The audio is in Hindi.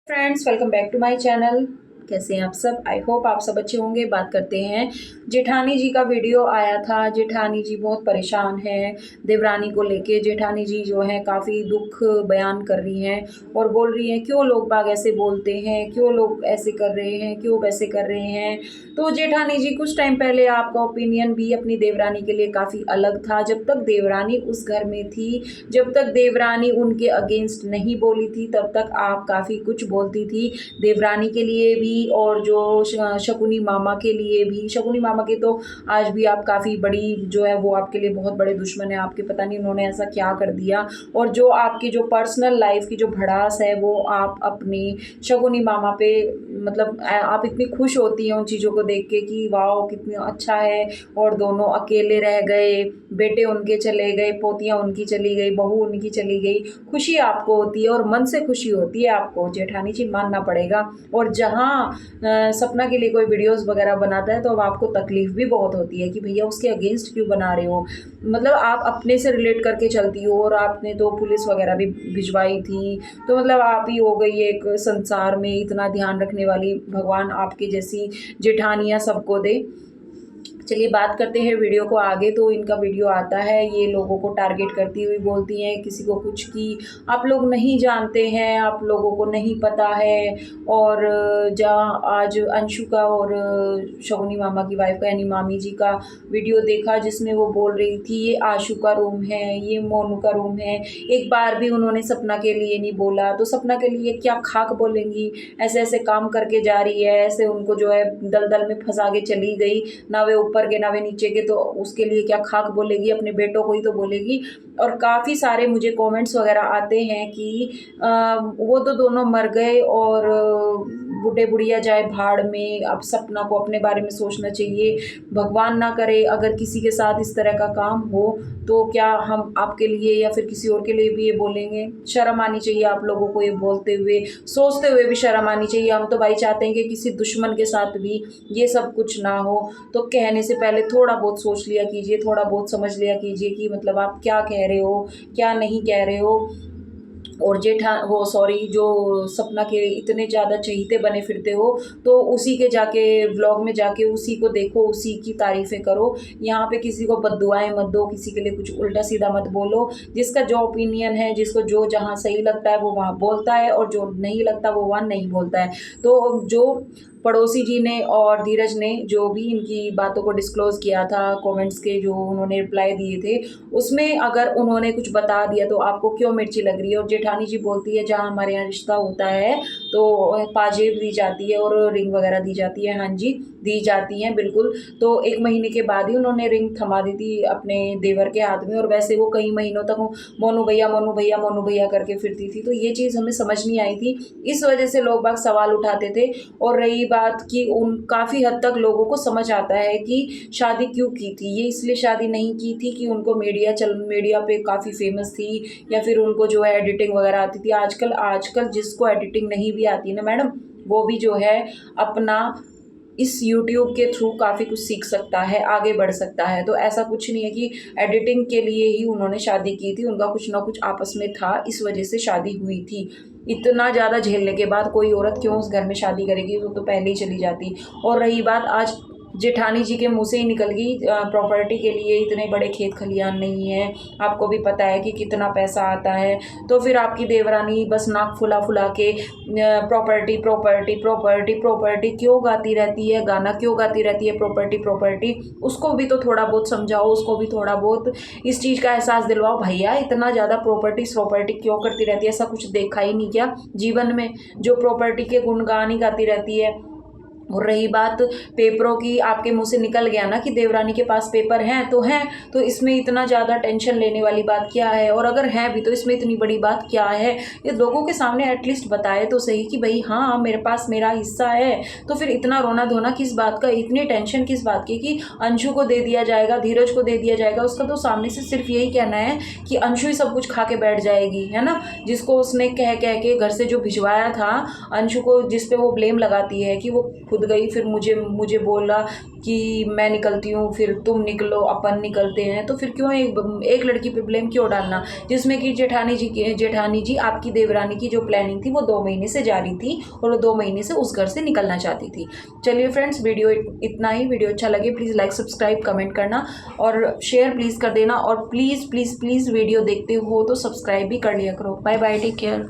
Friends, welcome back to my channel. कैसे हैं आप सब? आई होप आप सब अच्छे होंगे। बात करते हैं, जेठानी जी का वीडियो आया था। जेठानी जी बहुत परेशान हैं देवरानी को लेके। जेठानी जी जो है काफ़ी दुख बयान कर रही हैं और बोल रही हैं क्यों लोग बाग ऐसे बोलते हैं, क्यों लोग ऐसे कर रहे हैं, क्यों वैसे कर रहे हैं। तो जेठानी जी, कुछ टाइम पहले आपका ओपिनियन भी अपनी देवरानी के लिए काफ़ी अलग था। जब तक देवरानी उस घर में थी, जब तक देवरानी उनके अगेंस्ट नहीं बोली थी, तब तक आप काफ़ी कुछ बोलती थी देवरानी के लिए भी और जो शकुनी मामा के लिए भी। शकुनी मामा के तो आज भी आप काफ़ी बड़ी जो है वो आपके लिए बहुत बड़े दुश्मन है। आपके पता नहीं उन्होंने ऐसा क्या कर दिया। और जो आपकी जो पर्सनल लाइफ की जो भड़ास है वो आप अपनी शकुनी मामा पे मतलब आप इतनी खुश होती हैं उन चीज़ों को देख के कि वाह कितना अच्छा है। और दोनों अकेले रह गए, बेटे उनके चले गए, पोतियाँ उनकी चली गई, बहू उनकी चली गई। खुशी आपको होती है और मन से खुशी होती है आपको, जेठानी जी मानना पड़ेगा। और जहाँ सपना के लिए कोई वीडियोस वगैरह बनाता है तो अब आपको तकलीफ़ भी बहुत होती है कि भैया उसके अगेंस्ट क्यों बना रहे हो। मतलब आप अपने से रिलेट करके चलती हो और आपने तो पुलिस वगैरह भी भिजवाई थी। तो मतलब आप ही हो गई एक संसार में इतना ध्यान रखने वाली। भगवान आपकी जैसी जेठानियाँ सबको दे। चलिए बात करते हैं वीडियो को आगे। तो इनका वीडियो आता है, ये लोगों को टारगेट करती हुई बोलती हैं किसी को कुछ कि आप लोग नहीं जानते हैं, आप लोगों को नहीं पता है। और जहाँ आज अंशु का और शकुनी मामा की वाइफ का यानी मामी जी का वीडियो देखा जिसमें वो बोल रही थी ये आशु का रूम है, ये मोनू का रूम है। एक बार भी उन्होंने सपना के लिए नहीं बोला, तो सपना के लिए क्या खाक बोलेंगी। ऐसे ऐसे काम करके जा रही है, ऐसे उनको जो है दलदल में फंसा के चली गई। ना वे ऊपर के ना वे नीचे के, तो उसके लिए क्या खाक बोलेगी, अपने बेटों को ही तो बोलेगी। और काफ़ी सारे मुझे कमेंट्स वगैरह आते हैं कि वो तो दोनों मर गए और बूढ़े बुढ़िया जाए भाड़ में, अब सपना को अपने बारे में सोचना चाहिए। भगवान ना करे अगर किसी के साथ इस तरह का काम हो तो क्या हम आपके लिए या फिर किसी और के लिए भी ये बोलेंगे। शर्म आनी चाहिए आप लोगों को, ये बोलते हुए सोचते हुए भी शर्म आनी चाहिए। हम तो भाई चाहते हैं कि किसी दुश्मन के साथ भी ये सब कुछ ना हो। तो कहने से पहले थोड़ा बहुत सोच लिया कीजिए, थोड़ा बहुत समझ लिया कीजिए कि मतलब आप क्या कह रहे हो, क्या नहीं कह रहे हो। और वो सॉरी, जो सपना के इतने ज़्यादा चहीते बने फिरते हो तो उसी के जाके व्लॉग में जाके उसी को देखो, उसी की तारीफ़ें करो। यहाँ पे किसी को बद्दुआएं मत दो, किसी के लिए कुछ उल्टा सीधा मत बोलो। जिसका जो ओपिनियन है, जिसको जो जहाँ सही लगता है वो वहाँ बोलता है और जो नहीं लगता वो वहाँ नहीं बोलता है। तो जो पड़ोसी जी ने और धीरज ने जो भी इनकी बातों को डिस्क्लोज़ किया था, कमेंट्स के जो उन्होंने रिप्लाई दिए थे, उसमें अगर उन्होंने कुछ बता दिया तो आपको क्यों मिर्ची लग रही है। और जेठानी जी बोलती है जहाँ हमारे यहाँ रिश्ता होता है तो पाजेब दी जाती है और रिंग वगैरह दी जाती है। हाँ जी, दी जाती हैं बिल्कुल। तो 1 महीने के बाद ही उन्होंने रिंग थमा दी थी अपने देवर के हाथ में। और वैसे वो कई महीनों तक मोनू भैया मोनू भैया मोनू भैया करके फिरती थी। तो ये चीज़ हमें समझ नहीं आई थी, इस वजह से लोग बाग सवाल उठाते थे। और रही बात कि उन काफ़ी हद तक लोगों को समझ आता है कि शादी क्यों की थी। ये इसलिए शादी नहीं की थी कि उनको मीडिया पे काफ़ी फेमस थी या फिर उनको जो है एडिटिंग वगैरह आती थी। आजकल आजकल जिसको एडिटिंग नहीं भी आती ना मैडम, वो भी जो है अपना इस यूट्यूब के थ्रू काफ़ी कुछ सीख सकता है, आगे बढ़ सकता है। तो ऐसा कुछ नहीं है कि एडिटिंग के लिए ही उन्होंने शादी की थी, उनका कुछ ना कुछ आपस में था, इस वजह से शादी हुई थी। इतना ज़्यादा झेलने के बाद कोई औरत क्यों उस घर में शादी करेगी, वो तो पहले ही चली जाती। और रही बात आज जेठानी जी के मुँह से ही निकल गई, प्रॉपर्टी के लिए इतने बड़े खेत खलिहान नहीं है, आपको भी पता है कि कितना पैसा आता है। तो फिर आपकी देवरानी बस नाक फुला फुला के प्रॉपर्टी प्रॉपर्टी प्रॉपर्टी प्रॉपर्टी क्यों गाती रहती है, गाना क्यों गाती रहती है प्रॉपर्टी प्रॉपर्टी। उसको भी तो थोड़ा बहुत समझाओ, उसको भी थोड़ा बहुत इस चीज़ का एहसास दिलवाओ। भैया इतना ज़्यादा प्रॉपर्टी क्यों करती रहती है, ऐसा कुछ देखा ही नहीं क्या जीवन में जो प्रॉपर्टी के गुणगान ही गाती रहती है। और रही बात पेपरों की, आपके मुंह से निकल गया ना कि देवरानी के पास पेपर हैं, तो इसमें इतना ज़्यादा टेंशन लेने वाली बात क्या है। और अगर हैं भी तो इसमें इतनी बड़ी बात क्या है। ये लोगों के सामने एटलीस्ट बताए तो सही कि भाई हाँ मेरे पास मेरा हिस्सा है। तो फिर इतना रोना धोना किस बात का, इतनी टेंशन किस बात की कि अंशु को दे दिया जाएगा, धीरज को दे दिया जाएगा। उसका तो सामने से सिर्फ यही कहना है कि अंशु ही सब कुछ खा के बैठ जाएगी, है ना। जिसको उसने कह कह के घर से जो भिजवाया था अंशु को, जिस पे वो ब्लेम लगाती है कि वो खुद गई, फिर मुझे बोला कि मैं निकलती हूँ, फिर तुम निकलो, अपन निकलते हैं। तो फिर क्यों एक लड़की पे ब्लेम क्यों डालना, जिसमें कि जेठानी जी आपकी देवरानी की जो प्लानिंग थी वो 2 महीने से जारी थी और वो 2 महीने से उस घर से निकलना चाहती थी। चलिए फ्रेंड्स, वीडियो इतना ही। वीडियो अच्छा लगे प्लीज़ लाइक सब्सक्राइब कमेंट करना और शेयर प्लीज़ कर देना, और प्लीज़ प्लीज़ प्लीज़ वीडियो देखते हो तो सब्सक्राइब भी कर लिया करो। Bye bye, take care.